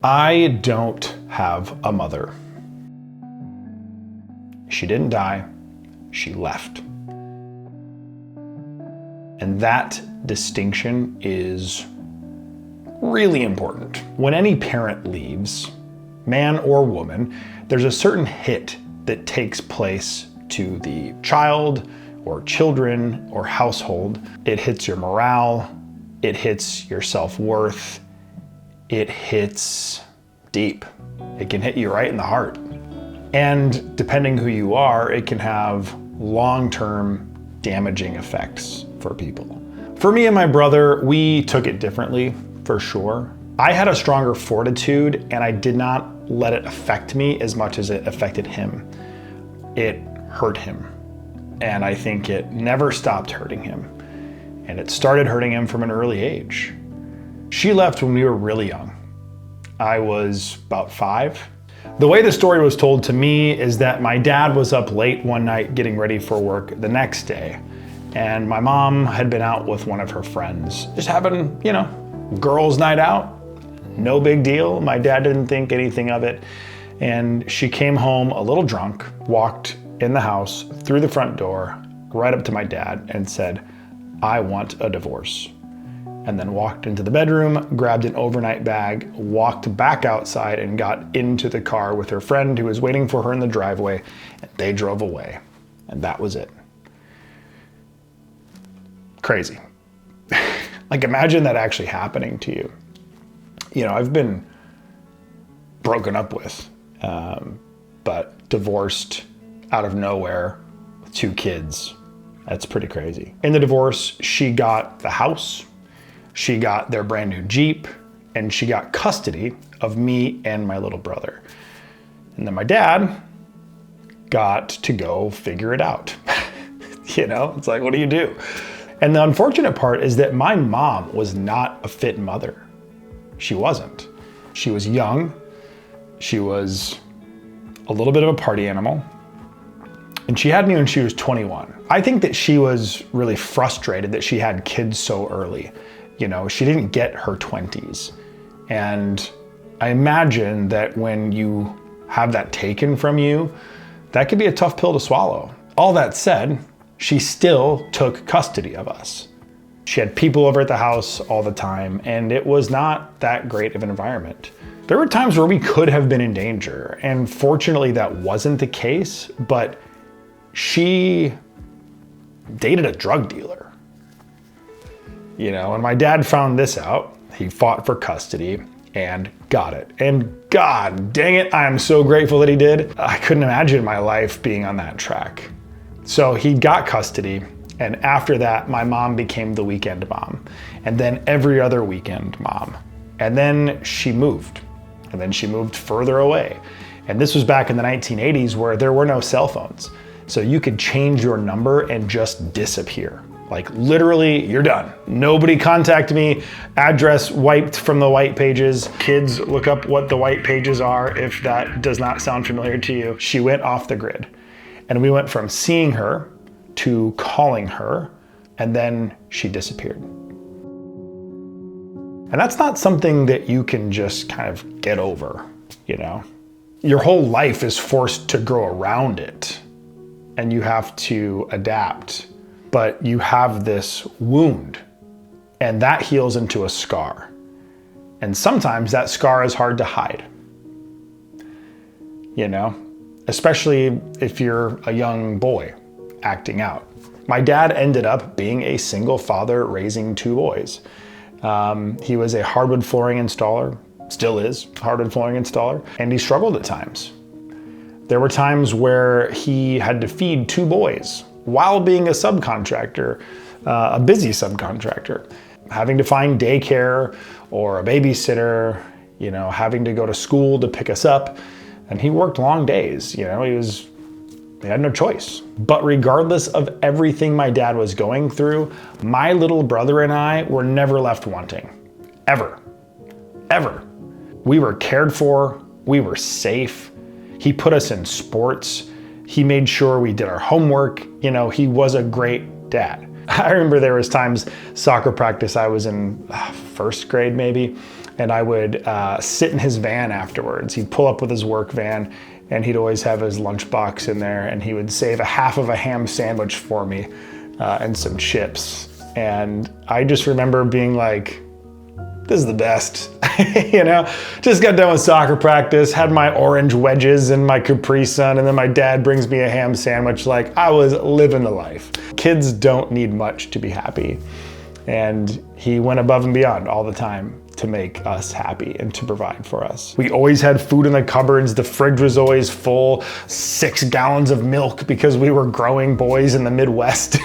I don't have a mother. She didn't die, she left. And that distinction is really important. When any parent leaves, man or woman, there's a certain hit that takes place to the child or children or household. It hits your morale, it hits your self-worth, it hits deep. It can hit you right in the heart. And depending who you are, it can have long-term damaging effects for people. For me and my brother, we took it differently, for sure. I had a stronger fortitude and I did not let it affect me as much as it affected him. It hurt him. And I think it never stopped hurting him. And it started hurting him from an early age. She left when we were really young. I was about 5. The way the story was told to me is that my dad was up late one night getting ready for work the next day. And my mom had been out with one of her friends, just having, girls' night out. No big deal. My dad didn't think anything of it. And she came home a little drunk, walked in the house, through the front door, right up to my dad and said, "I want a divorce." And then walked into the bedroom, grabbed an overnight bag, walked back outside and got into the car with her friend who was waiting for her in the driveway, and they drove away. And that was it. Crazy. Like, imagine that actually happening to you. I've been broken up with, but divorced out of nowhere with 2 kids. That's pretty crazy. In the divorce, she got the house, she got their brand new Jeep, and she got custody of me and my little brother. And then my dad got to go figure it out. It's like, what do you do? And the unfortunate part is that my mom was not a fit mother. She wasn't. She was young. She was a little bit of a party animal. And she had me when she was 21. I think that she was really frustrated that she had kids so early. She didn't get her 20s. And I imagine that when you have that taken from you, that could be a tough pill to swallow. All that said, she still took custody of us. She had people over at the house all the time, and it was not that great of an environment. There were times where we could have been in danger, and fortunately that wasn't the case, but she dated a drug dealer. When my dad found this out, he fought for custody and got it. And God dang it, I am so grateful that he did. I couldn't imagine my life being on that track. So he got custody, and after that, my mom became the weekend mom, and then every other weekend mom. And then she moved, and then she moved further away. And this was back in the 1980s where there were no cell phones. So you could change your number and just disappear. Like, literally, you're done. Nobody contact me, address wiped from the white pages. Kids, look up what the white pages are if that does not sound familiar to you. She went off the grid. And we went from seeing her to calling her, and then she disappeared. And that's not something that you can just kind of get over, Your whole life is forced to grow around it, and you have to adapt. But you have this wound, and that heals into a scar. And sometimes that scar is hard to hide, especially if you're a young boy acting out. My dad ended up being a single father raising 2 boys. He was a hardwood flooring installer, still is a hardwood flooring installer, and he struggled at times. There were times where he had to feed 2 boys while being a subcontractor, a busy subcontractor, having to find daycare or a babysitter, having to go to school to pick us up. And he worked long days, he had no choice. But regardless of everything my dad was going through, my little brother and I were never left wanting, ever, ever. We were cared for, we were safe. He put us in sports. He made sure we did our homework. He was a great dad. I remember there was times, soccer practice, I was in 1st grade maybe, and I would sit in his van afterwards. He'd pull up with his work van, and he'd always have his lunchbox in there, and he would save a half of a ham sandwich for me and some chips. And I just remember being like, this is the best. You know, just got done with soccer practice, had my orange wedges and my Capri Sun, and then my dad brings me a ham sandwich. Like, I was living the life. Kids don't need much to be happy. And he went above and beyond all the time to make us happy and to provide for us. We always had food in the cupboards. The fridge was always full, 6 gallons of milk because we were growing boys in the Midwest.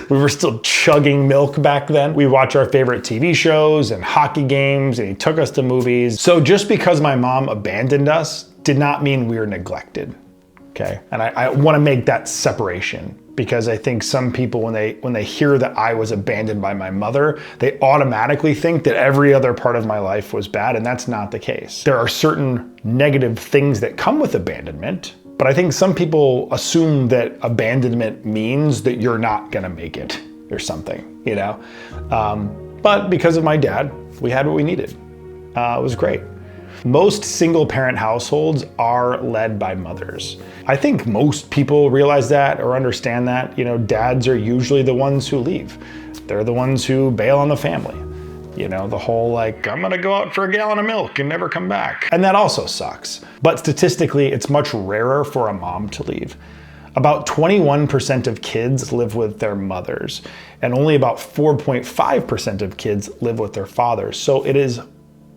We were still chugging milk back then. We watched our favorite TV shows and hockey games, and he took us to movies. So just because my mom abandoned us did not mean we were neglected, okay? And I wanna make that separation, because I think some people, when they hear that I was abandoned by my mother, they automatically think that every other part of my life was bad, and that's not the case. There are certain negative things that come with abandonment, but I think some people assume that abandonment means that you're not gonna make it or something, you know? But because of my dad, we had what we needed. It was great. Most single parent households are led by mothers. I think most people realize that or understand that. You know, dads are usually the ones who leave. They're the ones who bail on the family. You know, the whole like, I'm gonna go out for a gallon of milk and never come back. And that also sucks. But statistically, it's much rarer for a mom to leave. About 21% of kids live with their mothers, and only about 4.5% of kids live with their fathers. So it is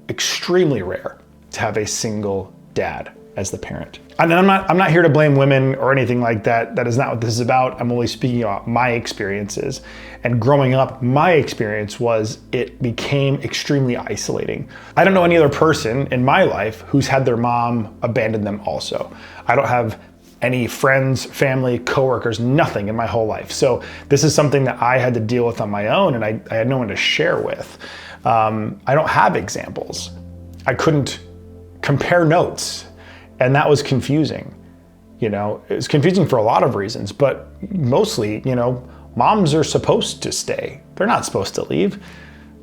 extremely rare to have a single dad as the parent. And I'm not here to blame women or anything like that. That is not what this is about. I'm only speaking about my experiences. And growing up, my experience was it became extremely isolating. I don't know any other person in my life who's had their mom abandon them also. I don't have any friends, family, coworkers, nothing in my whole life. So this is something that I had to deal with on my own, and I had no one to share with. I don't have examples. I couldn't compare notes, and that was confusing. You know, it was confusing for a lot of reasons, but mostly, you know, moms are supposed to stay. They're not supposed to leave.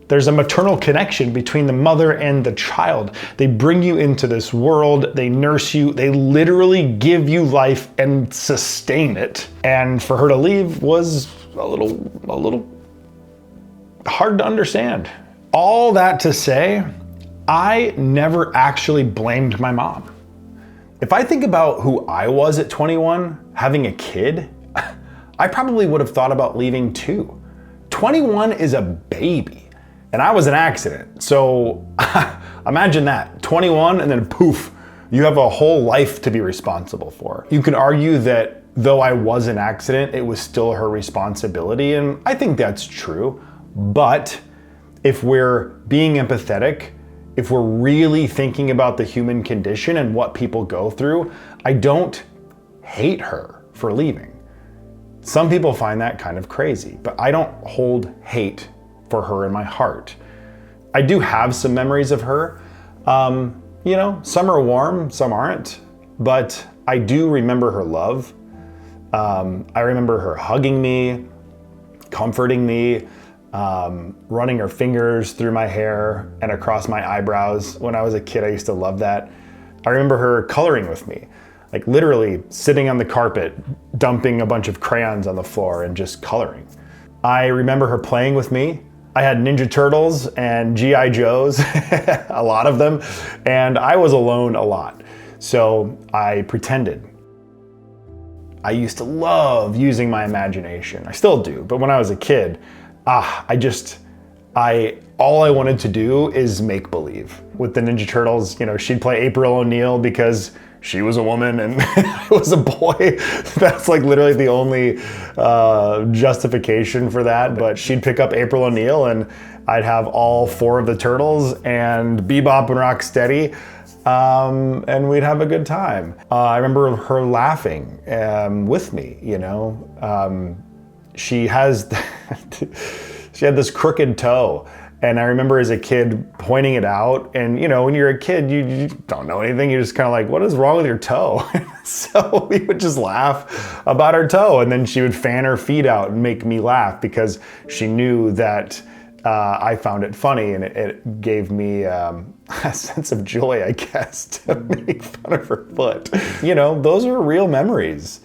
There's a maternal connection between the mother and the child. They bring you into this world, they nurse you, they literally give you life and sustain it. And for her to leave was a little hard to understand. All that to say, I never actually blamed my mom. If I think about who I was at 21, having a kid, I probably would have thought about leaving too. 21 is a baby, and I was an accident. So imagine that, 21 and then poof, you have a whole life to be responsible for. You could argue that though I was an accident, it was still her responsibility, and I think that's true. But if we're being empathetic, if we're really thinking about the human condition and what people go through, I don't hate her for leaving. Some people find that kind of crazy, but I don't hold hate for her in my heart. I do have some memories of her. You know, some are warm, some aren't, but I do remember her love. I remember her hugging me, comforting me, running her fingers through my hair and across my eyebrows. When I was a kid, I used to love that. I remember her coloring with me, like literally sitting on the carpet, dumping a bunch of crayons on the floor and just coloring. I remember her playing with me. I had Ninja Turtles and G.I. Joes, a lot of them, and I was alone a lot. So I pretended. I used to love using my imagination. I still do, but when I was a kid, all I wanted to do is make believe. With the Ninja Turtles, you know, she'd play April O'Neil because she was a woman and I was a boy. That's like literally the only justification for that. But she'd pick up April O'Neil and I'd have all 4 of the turtles and Bebop and Rocksteady. And we'd have a good time. I remember her laughing with me, you know. She had this crooked toe, and I remember as a kid pointing it out, and you know, when you're a kid, you don't know anything, you're just kind of like, what is wrong with your toe? So we would just laugh about her toe, and then she would fan her feet out and make me laugh because she knew that I found it funny, and it gave me a sense of joy, I guess, to make fun of her foot. You know, those are real memories.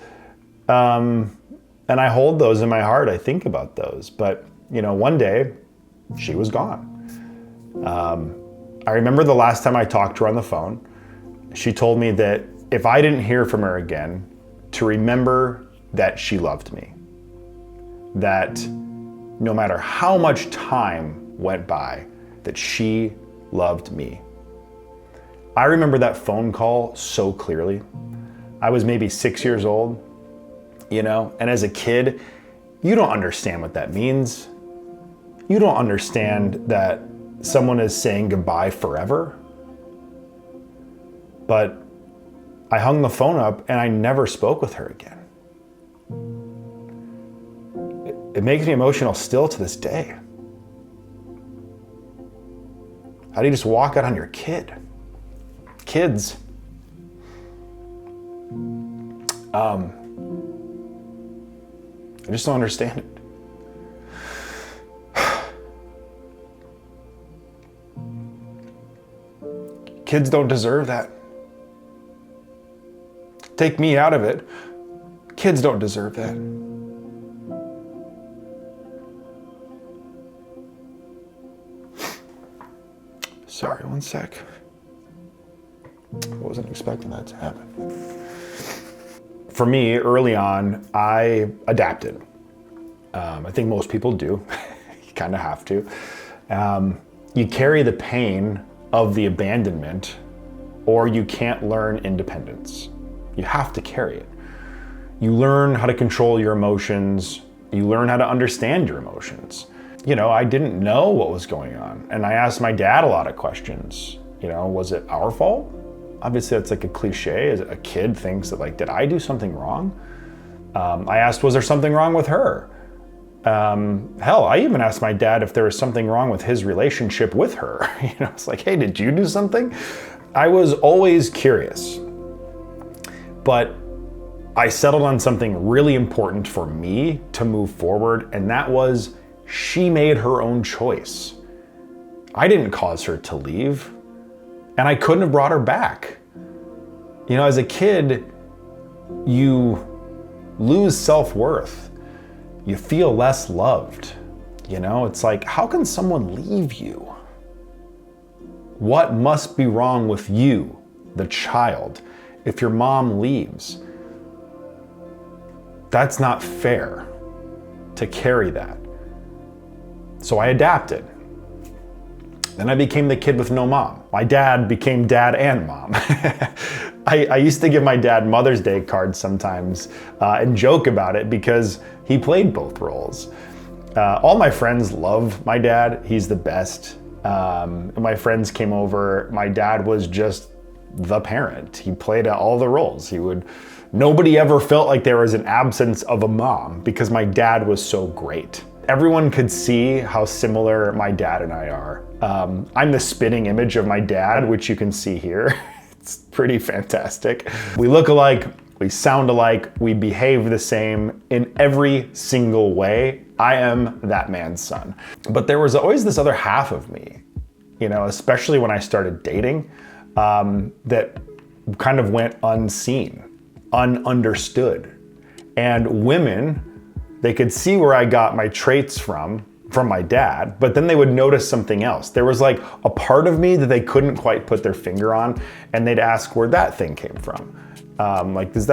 And I hold those in my heart. I think about those. But, you know, one day she was gone. I remember the last time I talked to her on the phone, she told me that if I didn't hear from her again, to remember that she loved me. That no matter how much time went by, that she loved me. I remember that phone call so clearly. I was maybe 6 years old, you know, and as a kid, you don't understand what that means. You don't understand that someone is saying goodbye forever. But I hung the phone up and I never spoke with her again. It makes me emotional still to this day. How do you just walk out on your kid? Kids. I just don't understand it. Kids don't deserve that. Take me out of it. Kids don't deserve that. Sorry, one sec. I wasn't expecting that to happen. For me, early on, I adapted. I think most people do. You kind of have to. You carry the pain of the abandonment, or you can't learn independence. You have to carry it. You learn how to control your emotions. You learn how to understand your emotions. You know, I didn't know what was going on. And I asked my dad a lot of questions. You know, was it our fault? Obviously, that's like a cliche. As a kid thinks that, like, did I do something wrong? I asked, was there something wrong with her? Hell, I even asked my dad if there was something wrong with his relationship with her. You know, it's like, hey, did you do something? I was always curious. But I settled on something really important for me to move forward, and that was she made her own choice. I didn't cause her to leave, and I couldn't have brought her back. You know, as a kid, you lose self-worth. You feel less loved. You know, it's like, how can someone leave you? What must be wrong with you, the child, if your mom leaves? That's not fair to carry that. So I adapted. Then I became the kid with no mom. My dad became dad and mom. I used to give my dad Mother's Day cards sometimes and joke about it because he played both roles. All my friends love my dad. He's the best. My friends came over. My dad was just the parent. He played all the roles. Nobody ever felt like there was an absence of a mom because my dad was so great. Everyone could see how similar my dad and I are. I'm the spitting image of my dad, which you can see here. It's pretty fantastic. We look alike, we sound alike, we behave the same in every single way. I am that man's son. But there was always this other half of me, you know, especially when I started dating, that kind of went unseen, ununderstood. And women, they could see where I got my traits from my dad, but then they would notice something else. There was like a part of me that they couldn't quite put their finger on, and they'd ask where that thing came from. Like, that's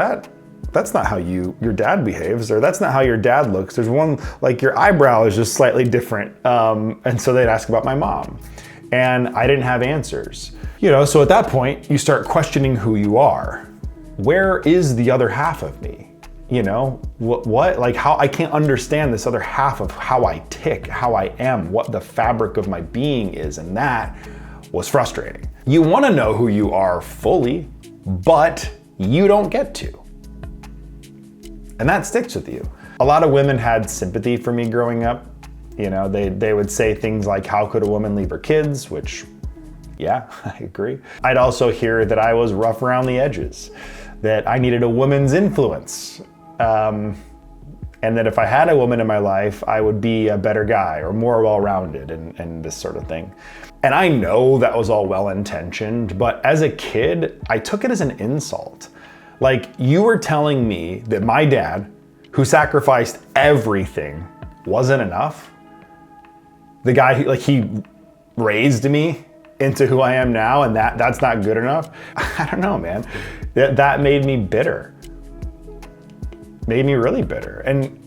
not how your dad behaves, or that's not how your dad looks. There's one, like your eyebrow is just slightly different. And so they'd ask about my mom, and I didn't have answers. You know, so at that point, you start questioning who you are. Where is the other half of me? You know, what, like how I can't understand this other half of how I tick, how I am, what the fabric of my being is. And that was frustrating. You want to know who you are fully, but you don't get to. And that sticks with you. A lot of women had sympathy for me growing up. You know, they would say things like, how could a woman leave her kids? Which, yeah, I agree. I'd also hear that I was rough around the edges, that I needed a woman's influence. And that if I had a woman in my life, I would be a better guy or more well-rounded and this sort of thing. And I know that was all well-intentioned, but as a kid, I took it as an insult. Like, you were telling me that my dad, who sacrificed everything, wasn't enough? The guy he raised me into who I am now, and that's not good enough? I don't know, man. That made me bitter. Made me really bitter and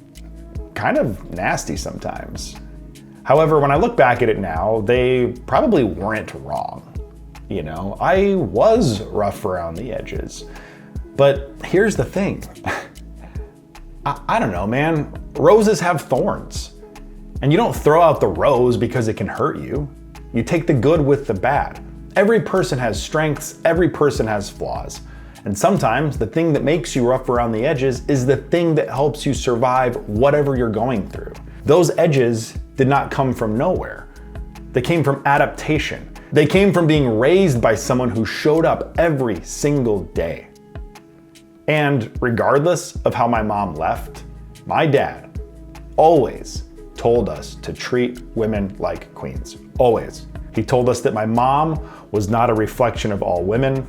kind of nasty sometimes. However, when I look back at it now, they probably weren't wrong. You know, I was rough around the edges. But here's the thing. I don't know, man. Roses have thorns. And you don't throw out the rose because it can hurt you. You take the good with the bad. Every person has strengths, every person has flaws. And sometimes the thing that makes you rough around the edges is the thing that helps you survive whatever you're going through. Those edges did not come from nowhere. They came from adaptation. They came from being raised by someone who showed up every single day. And regardless of how my mom left, my dad always told us to treat women like queens. Always. He told us that my mom was not a reflection of all women,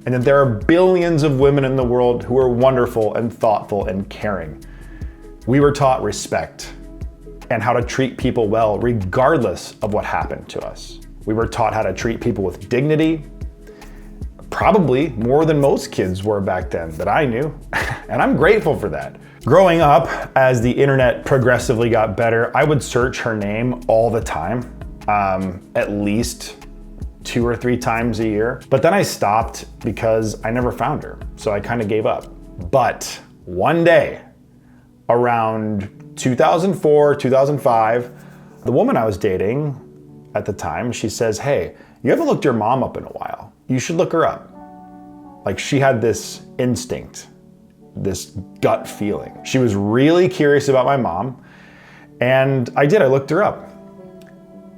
and that there are billions of women in the world who are wonderful and thoughtful and caring. We were taught respect and how to treat people well regardless of what happened to us. We were taught how to treat people with dignity, probably more than most kids were back then that I knew, and I'm grateful for that. Growing up, as the internet progressively got better, I would search her name all the time, at least 2 or 3 times a year. But then I stopped because I never found her, so I kind of gave up. But one day, around 2004, 2005, the woman I was dating at the time, she says, "Hey, you haven't looked your mom up in a while. You should look her up." Like, she had this instinct, this gut feeling. She was really curious about my mom, and I did. I looked her up.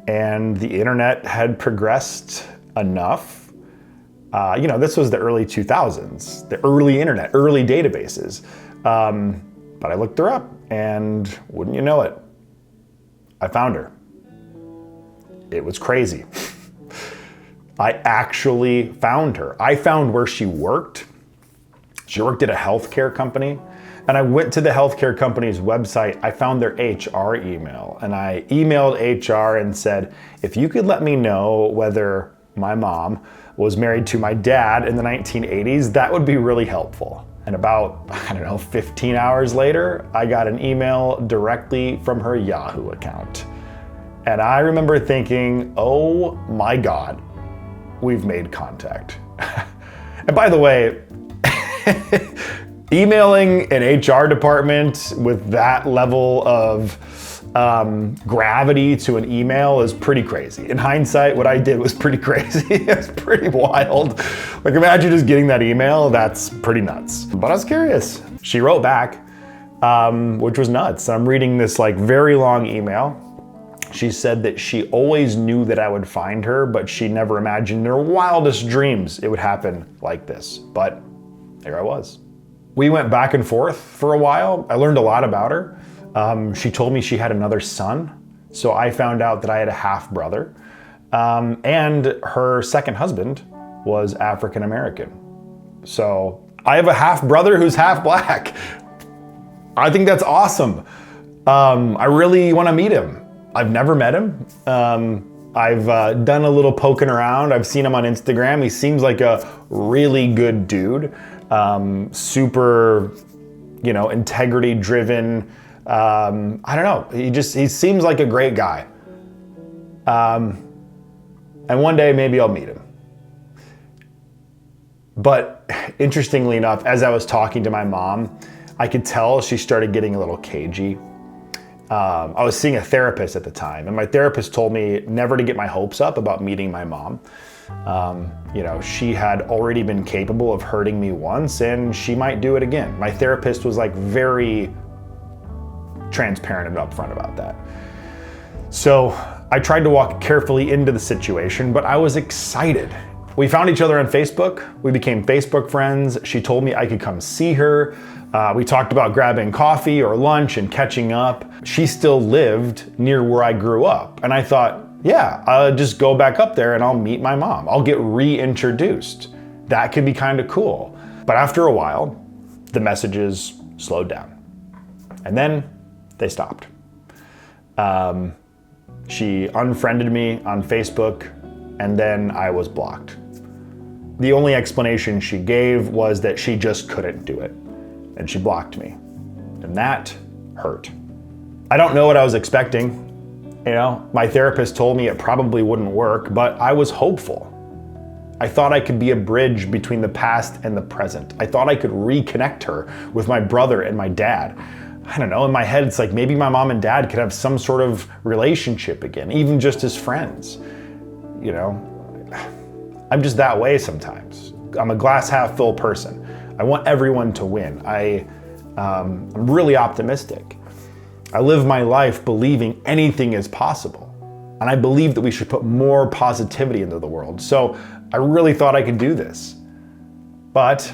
And the internet had progressed enough. This was the early 2000s, the early internet, early databases. But I looked her up, and wouldn't you know it, I found her. It was crazy. I actually found her. I found where she worked. She worked at a healthcare company. And I went to the healthcare company's website. I found their HR email, and I emailed HR and said, if you could let me know whether my mom was married to my dad in the 1980s, that would be really helpful. And about, 15 hours later, I got an email directly from her Yahoo account. And I remember thinking, oh my God, we've made contact. And by the way, emailing an HR department with that level of gravity to an email is pretty crazy. In hindsight, what I did was pretty crazy. It's pretty wild. Like, imagine just getting that email. That's pretty nuts. But I was curious. She wrote back, which was nuts. I'm reading this very long email. She said that she always knew that I would find her, but she never imagined in her wildest dreams it would happen like this. But there I was. We went back and forth for a while. I learned a lot about her. She told me she had another son. So I found out that I had a half brother. And her second husband was African American. So I have a half brother who's half black. I think that's awesome. I really want to meet him. I've never met him. I've done a little poking around. I've seen him on Instagram. He seems like a really good dude. Super, integrity driven. I don't know. He seems like a great guy. And one day maybe I'll meet him. But interestingly enough, as I was talking to my mom, I could tell she started getting a little cagey. I was seeing a therapist at the time, and my therapist told me never to get my hopes up about meeting my mom. She had already been capable of hurting me once, and she might do it again. My therapist was very transparent and upfront about that. So I tried to walk carefully into the situation, but I was excited, We found each other on Facebook. We became Facebook friends. She told me I could come see her. We talked about grabbing coffee or lunch and catching up. She still lived near where I grew up. And I thought, yeah, I'll just go back up there and I'll meet my mom. I'll get reintroduced. That could be kind of cool. But after a while, the messages slowed down. And then they stopped. She unfriended me on Facebook, and then I was blocked. The only explanation she gave was that she just couldn't do it, and she blocked me. And that hurt. I don't know what I was expecting. You know, my therapist told me it probably wouldn't work, but I was hopeful. I thought I could be a bridge between the past and the present. I thought I could reconnect her with my brother and my dad. I don't know, in my head, it's like maybe my mom and dad could have some sort of relationship again, even just as friends. You know, I'm just that way sometimes. I'm a glass half full person. I want everyone to win. I'm really optimistic. I live my life believing anything is possible. And I believe that we should put more positivity into the world. So I really thought I could do this. But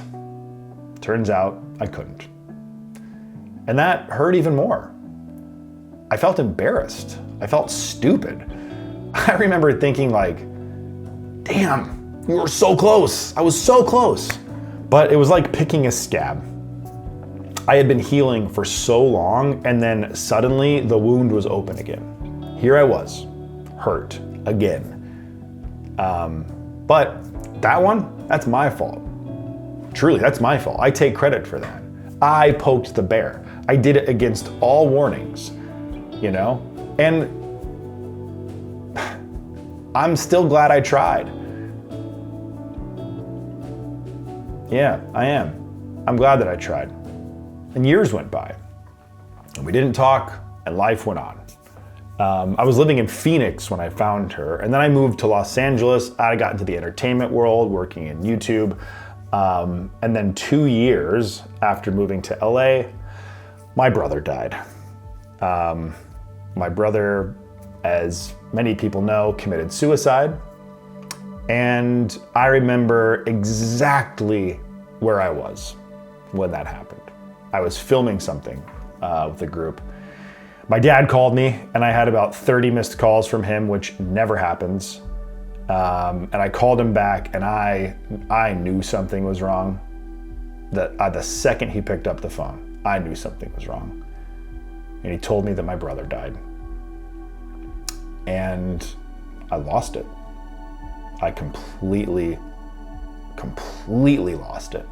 turns out I couldn't. And that hurt even more. I felt embarrassed. I felt stupid. I remember thinking like, damn, we were so close. I was so close. But it was like picking a scab. I had been healing for so long, and then suddenly the wound was open again. Here I was, hurt again. But that one, that's my fault. Truly, that's my fault. I take credit for that. I poked the bear. I did it against all warnings, you know? And I'm still glad I tried. Yeah, I am. I'm glad that I tried. And years went by, and we didn't talk, and life went on. I was living in Phoenix when I found her, and then I moved to Los Angeles. I got into the entertainment world, working in YouTube. And then 2 years after moving to LA, my brother died. My brother, as many people know, committed suicide. And I remember exactly where I was when that happened. I was filming something with a group. My dad called me, and I had about 30 missed calls from him, which never happens. And I called him back, and I knew something was wrong. The second he picked up the phone, I knew something was wrong. And he told me that my brother died. And I lost it. I completely lost it.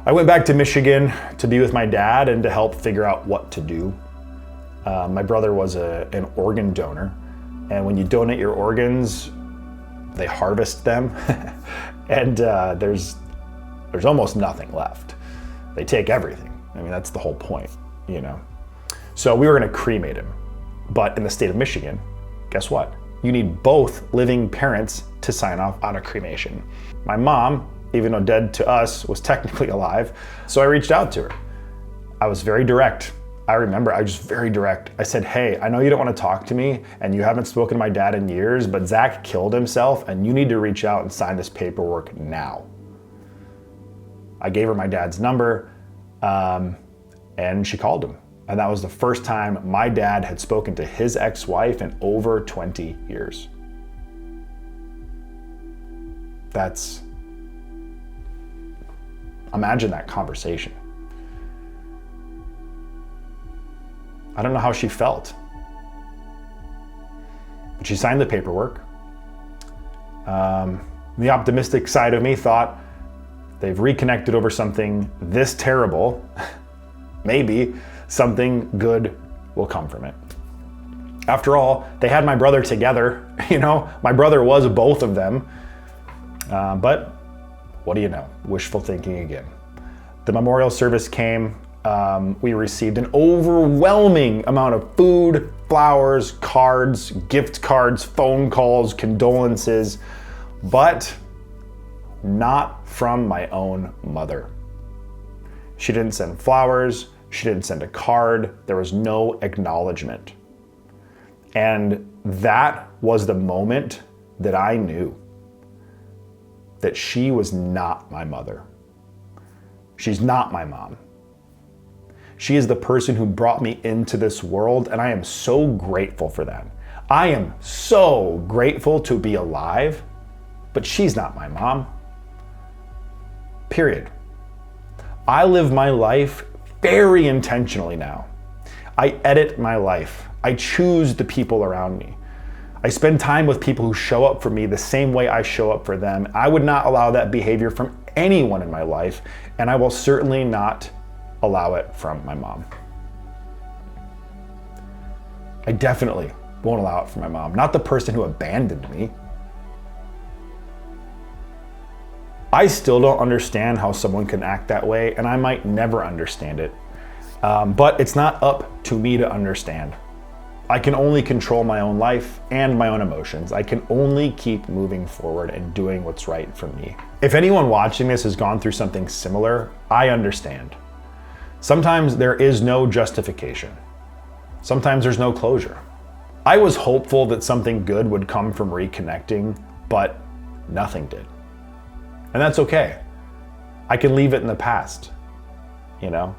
I went back to Michigan to be with my dad and to help figure out what to do. My brother was an organ donor, and when you donate your organs, they harvest them, and there's almost nothing left. They take everything. I mean, that's the whole point, you know. So we were gonna cremate him, but in the state of Michigan, guess what? You need both living parents to sign off on a cremation. My mom, even though dead to us, was technically alive, so I reached out to her. I was very direct. I remember I was just very direct. I said, hey, I know you don't want to talk to me and you haven't spoken to my dad in years, but Zach killed himself and you need to reach out and sign this paperwork now. I gave her my dad's number and she called him. And that was the first time my dad had spoken to his ex-wife in over 20 years. Imagine that conversation. I don't know how she felt, but she signed the paperwork. The optimistic side of me thought they've reconnected over something this terrible. Maybe something good will come from it. After all, they had my brother together, you know, my brother was both of them. But what do you know? Wishful thinking again. The memorial service came. We received an overwhelming amount of food, flowers, cards, gift cards, phone calls, condolences, but not from my own mother. She didn't send flowers. She didn't send a card. There was no acknowledgement. And that was the moment that I knew that she was not my mother. She's not my mom. She is the person who brought me into this world, and I am so grateful for that. I am so grateful to be alive, but she's not my mom. Period. I live my life very intentionally now. I edit my life. I choose the people around me. I spend time with people who show up for me the same way I show up for them. I would not allow that behavior from anyone in my life, and I will certainly not allow it from my mom. I definitely won't allow it from my mom, not the person who abandoned me. I still don't understand how someone can act that way, and I might never understand it. But it's not up to me to understand. I can only control my own life and my own emotions. I can only keep moving forward and doing what's right for me. If anyone watching this has gone through something similar, I understand. Sometimes there is no justification. Sometimes there's no closure. I was hopeful that something good would come from reconnecting, but nothing did. And that's okay. I can leave it in the past, you know?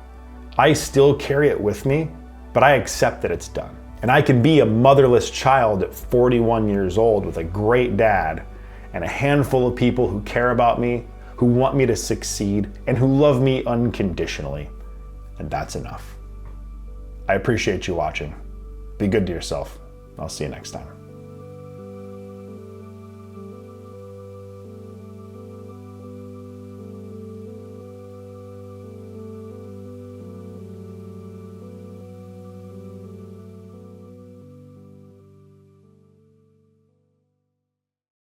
I still carry it with me, but I accept that it's done. And I can be a motherless child at 41 years old with a great dad and a handful of people who care about me, who want me to succeed, and who love me unconditionally. And that's enough. I appreciate you watching. Be good to yourself. I'll see you next time.